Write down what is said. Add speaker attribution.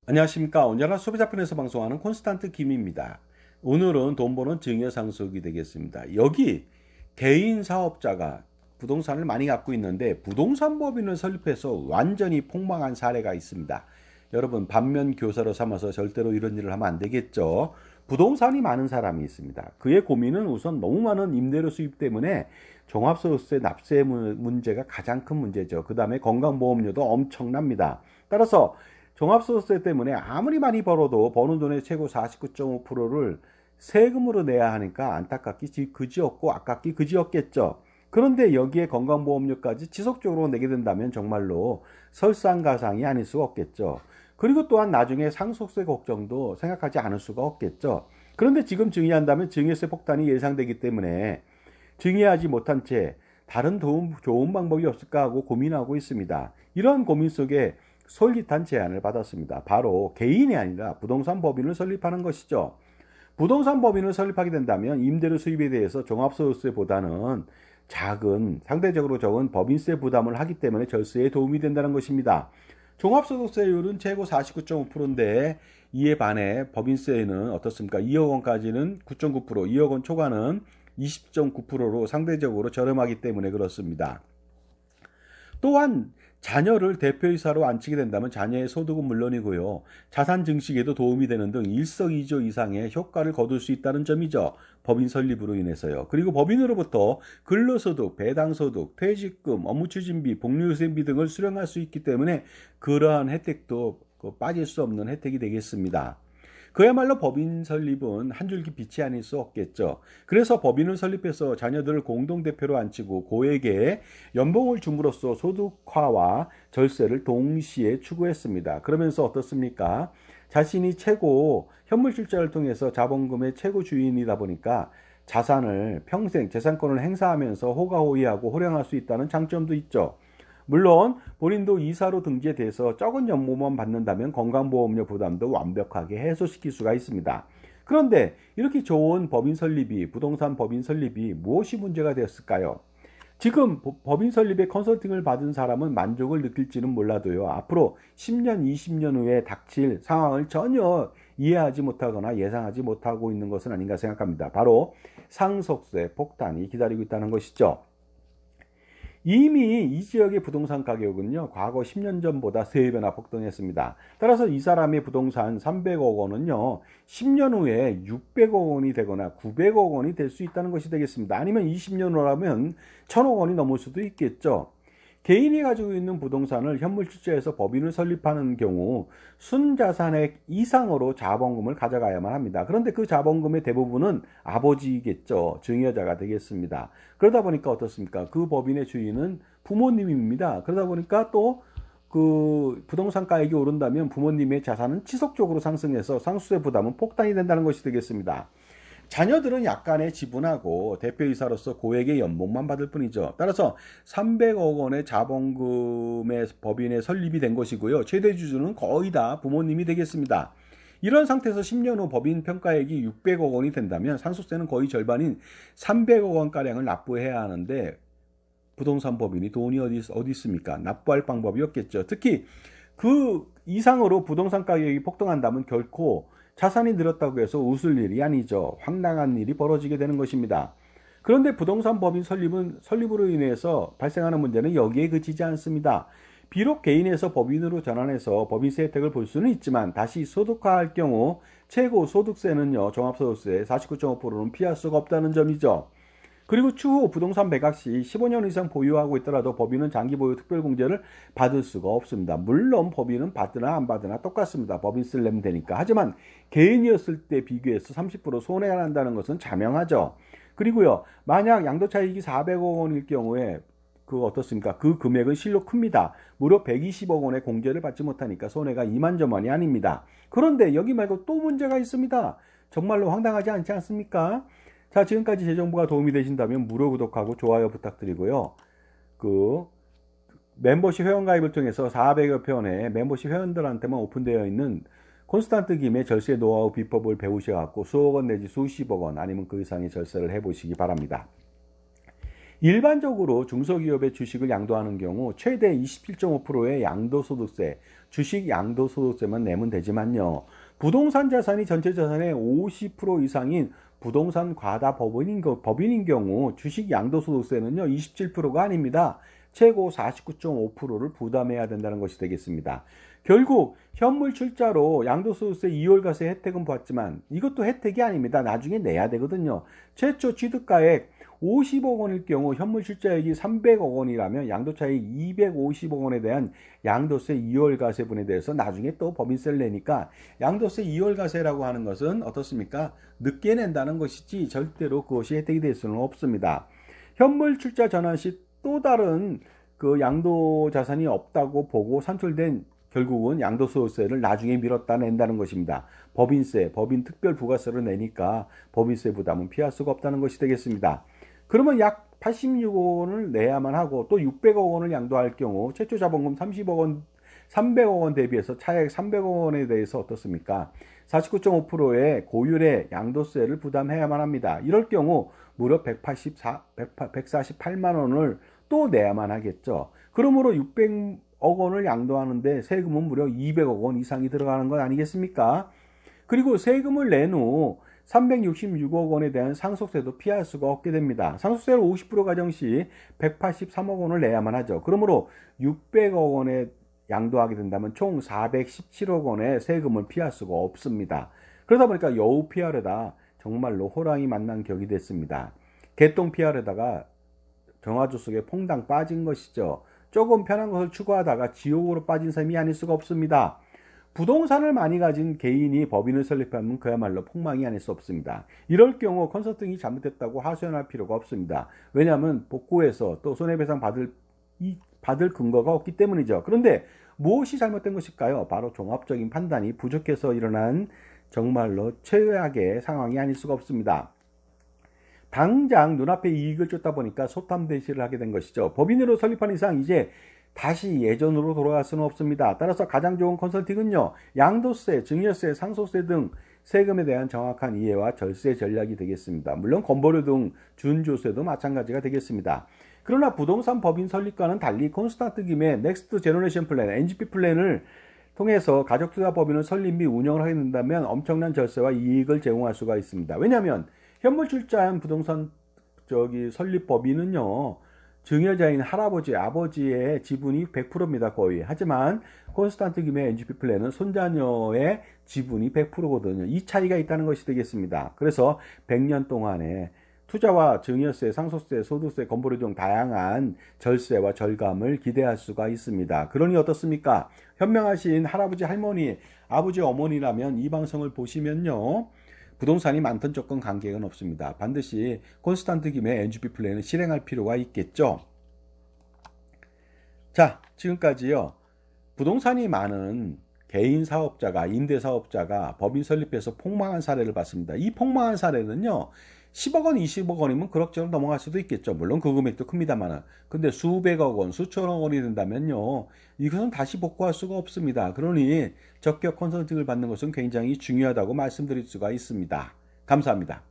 Speaker 1: 안녕하십니까. 언제나 소비자편에서 방송하는 콘스탄트 김입니다. 오늘은 돈 버는 증여상속이 되겠습니다. 여기 개인 사업자가 부동산을 많이 갖고 있는데 부동산 법인을 설립해서 완전히 폭망한 사례가 있습니다. 여러분 반면 교사로 삼아서 절대로 이런 일을 하면 안 되겠죠. 부동산이 많은 사람이 있습니다. 그의 고민은 우선 너무 많은 임대료 수입 때문에 종합소득세 납세 문제가 가장 큰 문제죠. 그 다음에 건강보험료도 엄청납니다. 따라서 종합소득세 때문에 아무리 많이 벌어도 버는 돈의 최고 49.5%를 세금으로 내야 하니까 안타깝기 그지없고 아깝기 그지없겠죠. 그런데 여기에 건강보험료까지 지속적으로 내게 된다면 정말로 설상가상이 아닐 수가 없겠죠. 그리고 또한 나중에 상속세 걱정도 생각하지 않을 수가 없겠죠. 그런데 지금 증여한다면 증여세 폭탄이 예상되기 때문에 증여하지 못한 채 다른 좋은 방법이 없을까 하고 고민하고 있습니다. 이런 고민 속에 솔깃한 제안을 받았습니다. 바로 개인이 아니라 부동산 법인을 설립하는 것이죠. 부동산 법인을 설립하게 된다면 임대료 수입에 대해서 종합소득세보다는 상대적으로 적은 법인세 부담을 하기 때문에 절세에 도움이 된다는 것입니다. 종합소득세율은 최고 49.5%인데 이에 반해 법인세는 어떻습니까? 2억 원까지는 9.9%, 2억 원 초과는 20.9%로 상대적으로 저렴하기 때문에 그렇습니다. 또한 자녀를 대표이사로 앉히게 된다면 자녀의 소득은 물론이고요. 자산 증식에도 도움이 되는 등 일석이조 이상의 효과를 거둘 수 있다는 점이죠. 법인 설립으로 인해서요. 그리고 법인으로부터 근로소득, 배당소득, 퇴직금, 업무추진비, 복리후생비 등을 수령할 수 있기 때문에 그러한 혜택도 빠질 수 없는 혜택이 되겠습니다. 그야말로 법인 설립은 한 줄기 빛이 아닐 수 없겠죠. 그래서 법인을 설립해서 자녀들을 공동대표로 앉히고 고액의 연봉을 줌으로써 소득화와 절세를 동시에 추구했습니다. 그러면서 어떻습니까? 자신이 최고 현물출자를 통해서 자본금의 최고 주인이다 보니까 자산을 평생 재산권을 행사하면서 호가호위하고 호령할 수 있다는 장점도 있죠. 물론 본인도 이사로 등재돼서 적은 연봉만 받는다면 건강보험료 부담도 완벽하게 해소시킬 수가 있습니다. 그런데 이렇게 좋은 부동산 법인 설립이 무엇이 문제가 되었을까요? 지금 법인 설립에 컨설팅을 받은 사람은 만족을 느낄지는 몰라도요. 앞으로 10년, 20년 후에 닥칠 상황을 전혀 이해하지 못하거나 예상하지 못하고 있는 것은 아닌가 생각합니다. 바로 상속세 폭탄이 기다리고 있다는 것이죠. 이미 이 지역의 부동산 가격은요, 과거 10년 전보다 3배나 폭등했습니다. 따라서 이 사람의 부동산 300억 원은요, 10년 후에 600억 원이 되거나 900억 원이 될 수 있다는 것이 되겠습니다. 아니면 20년 후라면 1000억 원이 넘을 수도 있겠죠. 개인이 가지고 있는 부동산을 현물 출자해서 법인을 설립하는 경우 순자산액 이상으로 자본금을 가져가야만 합니다. 그런데 그 자본금의 대부분은 아버지겠죠. 증여자가 되겠습니다. 그러다 보니까 어떻습니까? 그 법인의 주인은 부모님입니다. 그러다 보니까 또 그 부동산 가격이 오른다면 부모님의 자산은 지속적으로 상승해서 상수세 부담은 폭탄이 된다는 것이 되겠습니다. 자녀들은 약간의 지분하고 대표이사로서 고액의 연봉만 받을 뿐이죠. 따라서 300억 원의 자본금의 법인의 설립이 된 것이고요. 최대 주주는 거의 다 부모님이 되겠습니다. 이런 상태에서 10년 후 법인 평가액이 600억 원이 된다면 상속세는 거의 절반인 300억 원가량을 납부해야 하는데 부동산 법인이 돈이 어디 있습니까? 납부할 방법이 없겠죠. 특히 그 이상으로 부동산 가격이 폭등한다면 결코 자산이 늘었다고 해서 웃을 일이 아니죠. 황당한 일이 벌어지게 되는 것입니다. 그런데 부동산 법인 설립으로 인해서 발생하는 문제는 여기에 그치지 않습니다. 비록 개인에서 법인으로 전환해서 법인세 혜택을 볼 수는 있지만 다시 소득화할 경우 최고 소득세는요, 종합소득세 49.5%는 피할 수가 없다는 점이죠. 그리고 추후 부동산 매각 시 15년 이상 보유하고 있더라도 법인은 장기 보유 특별공제를 받을 수가 없습니다. 물론 법인은 받으나 안 받으나 똑같습니다. 법인세를 내면 되니까. 하지만 개인이었을 때 비교해서 30% 손해가 난다는 것은 자명하죠. 그리고요, 만약 양도차익이 400억 원일 경우에 어떻습니까? 그 금액은 실로 큽니다. 무려 120억 원의 공제를 받지 못하니까 손해가 이만저만이 아닙니다. 그런데 여기 말고 또 문제가 있습니다. 정말로 황당하지 않지 않습니까? 자, 지금까지 제 정보가 도움이 되신다면 무료 구독하고 좋아요 부탁드리고요. 그 멤버십 회원가입을 통해서 400여 편의 멤버십 회원들한테만 오픈되어 있는 콘스탄트 김의 절세 노하우 비법을 배우셔갖고 수억 원 내지 수십억 원 아니면 그 이상의 절세를 해보시기 바랍니다. 일반적으로 중소기업의 주식을 양도하는 경우 최대 27.5%의 양도소득세, 주식 양도소득세만 내면 되지만요. 부동산 자산이 전체 자산의 50% 이상인 부동산 과다 법인인 경우 주식 양도소득세는요, 27%가 아닙니다. 최고 49.5%를 부담해야 된다는 것이 되겠습니다. 결국 현물 출자로 양도소득세 2월과세 혜택은 보았지만 이것도 혜택이 아닙니다. 나중에 내야 되거든요. 최초 취득가액 50억 원일 경우 현물 출자액이 300억 원이라면 양도차익 250억 원에 대한 양도세 2월과세분에 대해서 나중에 또 법인세를 내니까 양도세 2월과세라고 하는 것은 어떻습니까? 늦게 낸다는 것이지 절대로 그것이 혜택이 될 수는 없습니다. 현물 출자 전환 시 또 다른 그 양도 자산이 없다고 보고 산출된 결국은 양도소득세를 나중에 미뤘다 낸다는 것입니다. 법인세, 법인 특별부가세를 내니까 법인세 부담은 피할 수가 없다는 것이 되겠습니다. 그러면 약 86억 원을 내야만 하고 또 600억 원을 양도할 경우 최초 자본금 300억 원 대비해서 차액 300억 원에 대해서 어떻습니까? 49.5%의 고율의 양도세를 부담해야만 합니다. 이럴 경우 무려 148만 원을 또 내야만 하겠죠. 그러므로 600억 원을 양도하는데 세금은 무려 200억 원 이상이 들어가는 것 아니겠습니까? 그리고 세금을 낸 후 366억 원에 대한 상속세도 피할 수가 없게 됩니다. 상속세를 50% 가정 시 183억 원을 내야만 하죠. 그러므로 600억 원에 양도하게 된다면 총 417억 원의 세금을 피할 수가 없습니다. 그러다 보니까 여우 피하려다 정말로 호랑이 만난 격이 됐습니다. 개똥 피하려다가 정화조 속에 퐁당 빠진 것이죠. 조금 편한 것을 추구하다가 지옥으로 빠진 셈이 아닐 수가 없습니다. 부동산을 많이 가진 개인이 법인을 설립하면 그야말로 폭망이 아닐 수 없습니다. 이럴 경우 컨설팅이 잘못됐다고 하소연할 필요가 없습니다. 왜냐하면 복구해서 또 손해배상 받을 근거가 없기 때문이죠. 그런데 무엇이 잘못된 것일까요? 바로 종합적인 판단이 부족해서 일어난 정말로 최악의 상황이 아닐 수가 없습니다. 당장 눈앞에 이익을 쫓다 보니까 소탐대실을 하게 된 것이죠. 법인으로 설립한 이상 이제 다시 예전으로 돌아갈 수는 없습니다. 따라서 가장 좋은 컨설팅은요, 양도세, 증여세, 상속세 등 세금에 대한 정확한 이해와 절세 전략이 되겠습니다. 물론 건보료 등 준조세도 마찬가지가 되겠습니다. 그러나 부동산 법인 설립과는 달리 콘스탄트 김의 넥스트 제너레이션 플랜, NGP 플랜을 통해서 가족투자법인을 설립 및 운영을 하게 된다면 엄청난 절세와 이익을 제공할 수가 있습니다. 왜냐하면 현물 출자한 부동산 설립 법인은요, 증여자인 할아버지, 아버지의 지분이 100%입니다, 거의. 하지만 콘스탄트 김의 NGP 플랜은 손자녀의 지분이 100%거든요. 이 차이가 있다는 것이 되겠습니다. 그래서 100년 동안에 투자와 증여세, 상속세, 소득세, 건보료 등 다양한 절세와 절감을 기대할 수가 있습니다. 그러니 어떻습니까? 현명하신 할아버지, 할머니, 아버지, 어머니라면 이 방송을 보시면요, 부동산이 많든 적건 관계는 없습니다. 반드시 콘스탄트 김의 NGP 플랜을 실행할 필요가 있겠죠. 자, 지금까지요, 부동산이 많은 개인 사업자가, 임대 사업자가 법인 설립해서 폭망한 사례를 봤습니다. 이 폭망한 사례는요, 10억 원, 20억 원이면 그럭저럭 넘어갈 수도 있겠죠. 물론 그 금액도 큽니다만. 근데 수백억 원, 수천억 원이 된다면요, 이것은 다시 복구할 수가 없습니다. 그러니 적격 컨설팅을 받는 것은 굉장히 중요하다고 말씀드릴 수가 있습니다. 감사합니다.